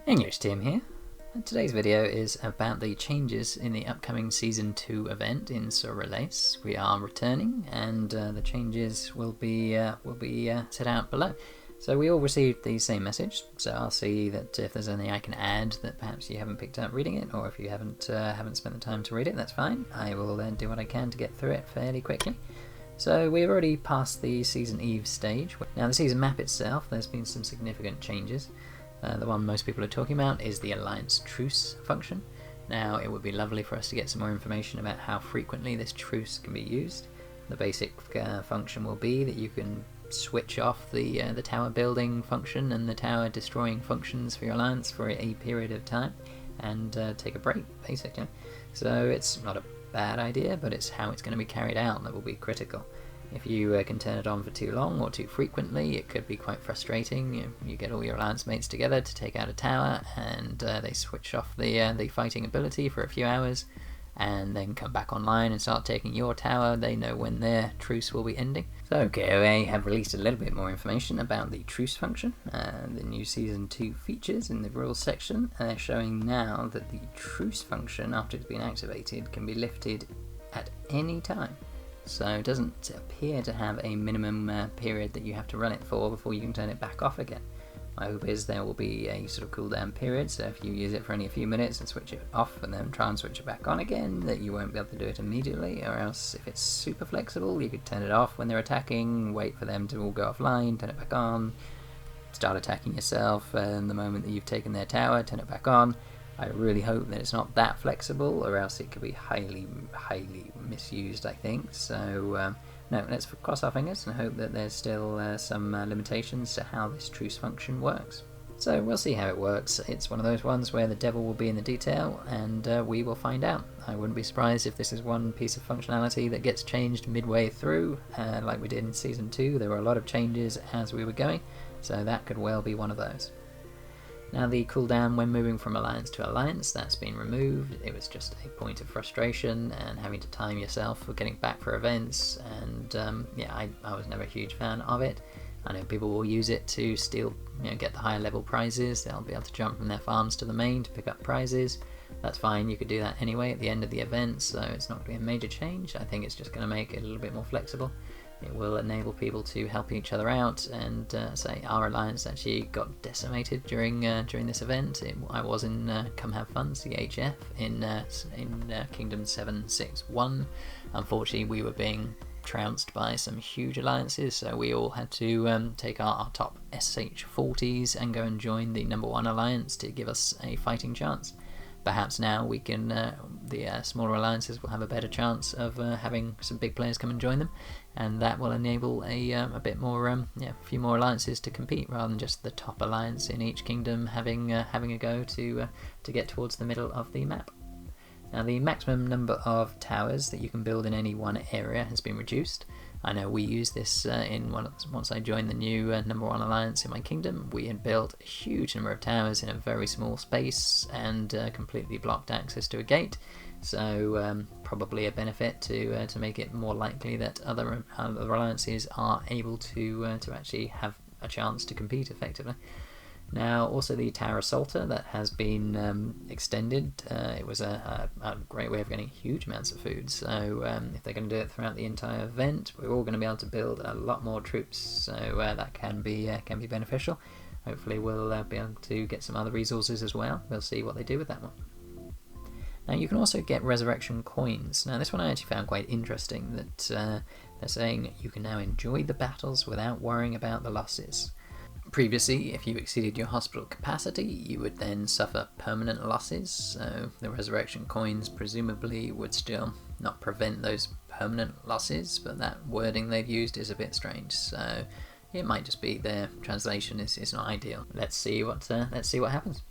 EnglishTim here. Today's video is about the changes in the upcoming Season 2 event in Surrelace. We are returning and the changes will be set out below. So we all received the same message, so I'll see that if there's anything I can add that perhaps you haven't picked up reading it, or if you haven't spent the time to read it, that's fine. I will do what I can to get through it fairly quickly. So we've already passed the Season Eve stage. Now the season map itself, there's been some significant changes. The one most people are talking about is the Alliance Truce function. Now it would be lovely for us to get some more information about how frequently this truce can be used. The basic function will be that you can switch off the tower building function and the tower destroying functions for your alliance for a period of time and take a break, basically. So it's not a bad idea, but it's how it's going to be carried out that will be critical. If you can turn it on for too long or too frequently, it could be quite frustrating. You get all your alliance mates together to take out a tower, and they switch off the fighting ability for a few hours, and then come back online and start taking your tower. They know when their truce will be ending. So KoA have released a little bit more information about the truce function, the new Season 2 features in the rules section. They're showing now that the truce function, after it's been activated, can be lifted at any time. So it doesn't appear to have a minimum period that you have to run it for before you can turn it back off again. My hope is there will be a sort of cooldown period, so if you use it for only a few minutes and switch it off and then try and switch it back on again, that you won't be able to do it immediately, or else if it's super flexible you could turn it off when they're attacking, wait for them to all go offline, turn it back on, start attacking yourself, and the moment that you've taken their tower, turn it back on. I really hope that it's not that flexible, or else it could be highly misused, I think. So no, let's cross our fingers and hope that there's still some limitations to how this truce function works. So we'll see how it works. It's one of those ones where the devil will be in the detail, and we will find out. I wouldn't be surprised if this is one piece of functionality that gets changed midway through, like we did in Season 2. There were a lot of changes as we were going, so that could well be one of those. Now the cooldown when moving from alliance to alliance, that's been removed. It was just a point of frustration and having to time yourself for getting back for events, and yeah, I was never a huge fan of it. I know people will use it to steal, get the higher level prizes. They'll be able to jump from their farms to the main to pick up prizes. That's fine, you could do that anyway at the end of the event, so it's not going to be a major change. I think it's just going to make it a little bit more flexible. It will enable people to help each other out, and say our alliance actually got decimated during this event. I was in Come Have Fun, CHF, in Kingdom 761. Unfortunately, we were being trounced by some huge alliances, so we all had to take our top SH40s and go and join the #1 alliance to give us a fighting chance. Perhaps now we can, the smaller alliances will have a better chance of having some big players come and join them, and that will enable a bit more, a few more alliances to compete rather than just the top alliance in each kingdom having a go to get towards the middle of the map. Now the maximum number of towers that you can build in any one area has been reduced. I know we used this once I joined the new #1 alliance in my kingdom. We had built a huge number of towers in a very small space and completely blocked access to a gate. So probably a benefit to make it more likely that other alliances are able to actually have a chance to compete effectively. Now also the Tower Assaulter, that has been extended. It was a great way of getting huge amounts of food, so if they're going to do it throughout the entire event, we're all going to be able to build a lot more troops, so that can be beneficial. Hopefully we'll be able to get some other resources as well. We'll see what they do with that one. Now you can also get resurrection coins. Now this one I actually found quite interesting, that they're saying you can now enjoy the battles without worrying about the losses. Previously, if you exceeded your hospital capacity, you would then suffer permanent losses, so the resurrection coins presumably would still not prevent those permanent losses, but that wording they've used is a bit strange, so it might just be their translation is not ideal. Let's see what happens.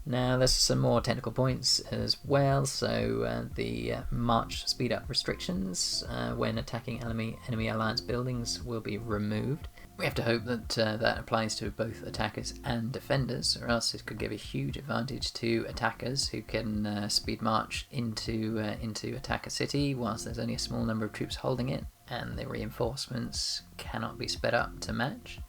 Now there's some more technical points as well, so the march speed up restrictions when attacking enemy alliance buildings will be removed. We have to hope that that applies to both attackers and defenders, or else it could give a huge advantage to attackers who can speed march into attacker city whilst there's only a small number of troops holding it, and the reinforcements cannot be sped up to match.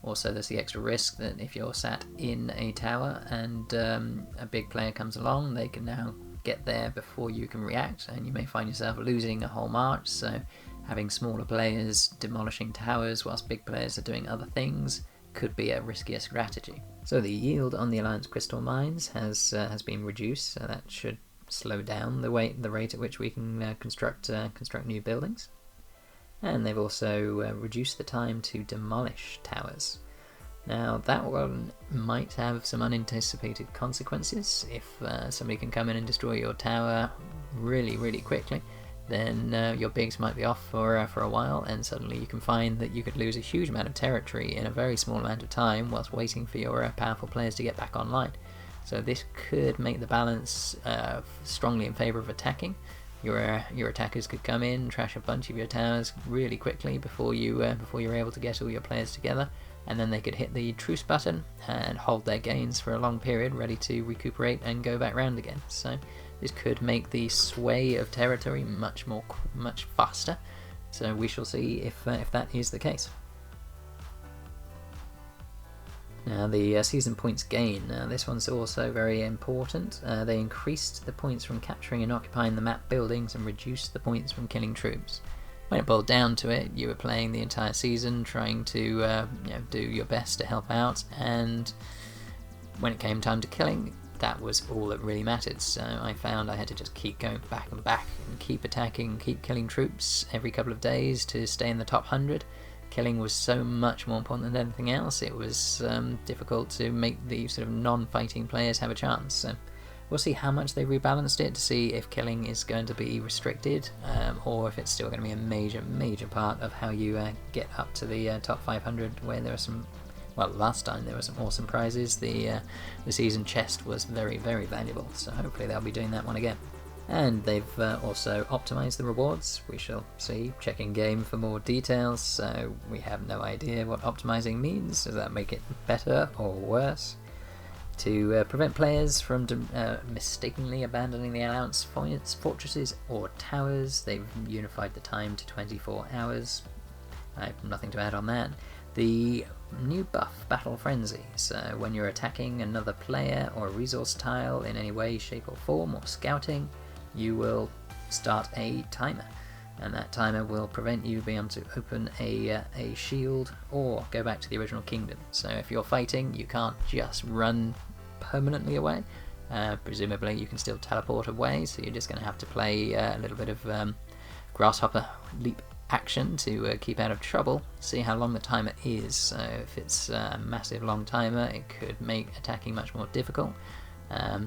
Also, there's the extra risk that if you're sat in a tower and a big player comes along, they can now get there before you can react, and you may find yourself losing a whole march. So having smaller players demolishing towers whilst big players are doing other things could be a riskier strategy. So the yield on the Alliance crystal mines has been reduced, so that should slow down the rate at which we can construct new buildings. And they've also reduced the time to demolish towers. Now that one might have some unanticipated consequences. If somebody can come in and destroy your tower really quickly, then your bigs might be off for a while, and suddenly you can find that you could lose a huge amount of territory in a very small amount of time whilst waiting for your powerful players to get back online. So this could make the balance strongly in favour of attacking. Your attackers could come in, trash a bunch of your towers really quickly before you're able to get all your players together, and then they could hit the truce button and hold their gains for a long period, ready to recuperate and go back round again. So this could make the sway of territory much faster. So we shall see if that is the case. Now the season points gain, this one's also very important. They increased the points from capturing and occupying the map buildings and reduced the points from killing troops. When it boiled down to it, you were playing the entire season trying to do your best to help out, and when it came time to killing, that was all that really mattered. So I found I had to just keep going back and back and keep attacking, keep killing troops every couple of days to stay in the top 100. Killing was so much more important than anything else. It was difficult to make the sort of non-fighting players have a chance. So we'll see how much they rebalanced it to see if killing is going to be restricted, or if it's still going to be a major part of how you get up to the top 500, where there are some. Well, last time there were some awesome prizes. The season chest was very valuable, so hopefully they'll be doing that one again. And they've also optimized the rewards. We shall see, check in game for more details. So we have no idea what optimizing means. Does that make it better or worse? To prevent players from mistakenly abandoning the Alliance fortresses or towers, they've unified the time to 24 hours. I have nothing to add on that. The new buff, Battle Frenzy, so when you're attacking another player or a resource tile in any way, shape or form, or scouting, you will start a timer, and that timer will prevent you being able to open a shield or go back to the original kingdom. So if you're fighting, you can't just run permanently away. Presumably you can still teleport away, so you're just going to have to play a little bit of grasshopper leap action to keep out of trouble. See how long the timer is. So if it's a massive long timer, it could make attacking much more difficult.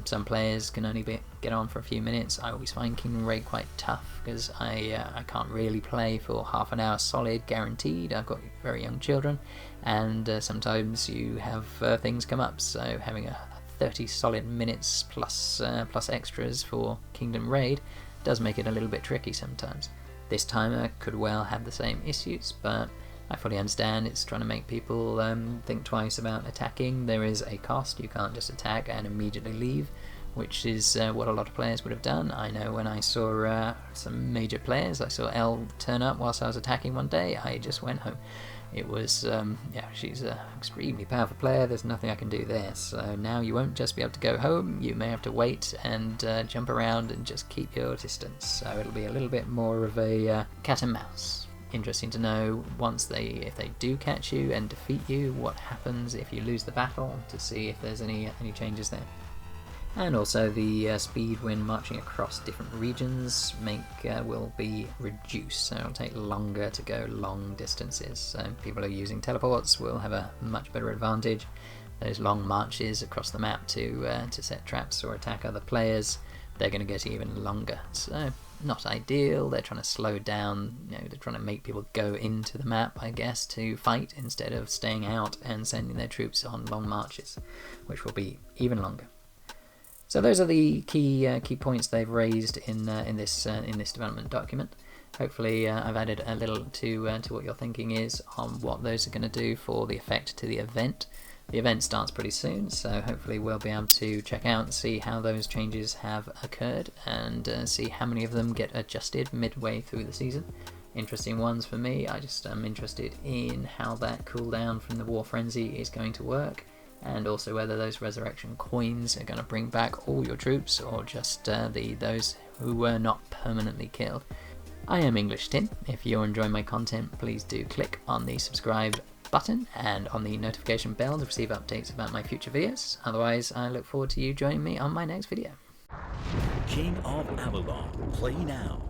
Some players can only get on for a few minutes. I always find Kingdom Raid quite tough because I can't really play for half an hour solid guaranteed. I've got very young children, and sometimes you have things come up, so having a 30 solid minutes plus extras for Kingdom Raid does make it a little bit tricky sometimes. This timer could well have the same issues, but I fully understand it's trying to make people think twice about attacking. There is a cost. You can't just attack and immediately leave, which is what a lot of players would have done. I know when I saw some major players, I saw Elle turn up whilst I was attacking one day, I just went home. It was, yeah, she's an extremely powerful player, there's nothing I can do there. So now you won't just be able to go home, you may have to wait and jump around and just keep your distance. So it'll be a little bit more of a cat and mouse. Interesting to know if they do catch you and defeat you, what happens if you lose the battle, to see if there's any changes there. And also the speed when marching across different regions will be reduced, so it'll take longer to go long distances. So people who are using teleports will have a much better advantage. Those long marches across the map to set traps or attack other players, they're going to get even longer. So not ideal. They're trying to slow down, they're trying to make people go into the map, I guess, to fight instead of staying out and sending their troops on long marches, which will be even longer. So those are the key points they've raised in this development document. Hopefully I've added a little to what your thinking is on what those are going to do for the effect to the event. The event starts pretty soon, so hopefully we'll be able to check out and see how those changes have occurred and see how many of them get adjusted midway through the season. interesting ones for me. I just am interested in how that cooldown from the War Frenzy is going to work, and also whether those resurrection coins are going to bring back all your troops or just those who were not permanently killed. I am EnglishTim. If you're enjoying my content, please do click on the subscribe button and on the notification bell to receive updates about my future videos. Otherwise, I look forward to you joining me on my next video. King of Avalon, play now.